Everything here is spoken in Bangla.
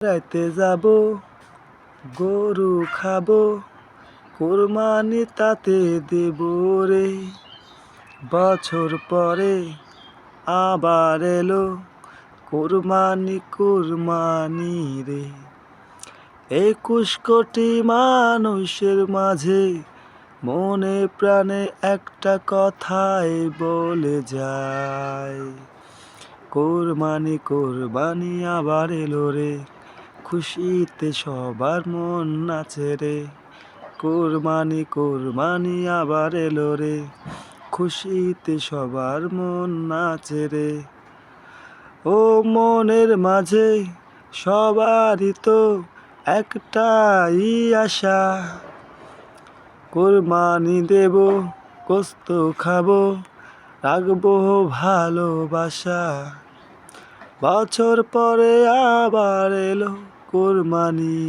রাইতে যাব গরু খাবো, কোরবানি তাতে দেব রে। বছর পরে আবার এলো কোরবানি কোরবানি রে। ২১ কোটি মানুষের মাঝে মনে প্রাণে একটা কথাই বলে যায়, কোরবানি কোরবানি আবার এলো রে। খুশিতে সবার মন নাচে রে, কোরবানি কোরবানি আবার এলো রে। খুশিতে সবার মন নাচে রে। ও মনের মাঝে সবারই তো একটাই আশা, কোরবানি দেব, গোস্ত খাবো, রাখবো ভালোবাসা। বছর পরে আবার এলো কোরবানি।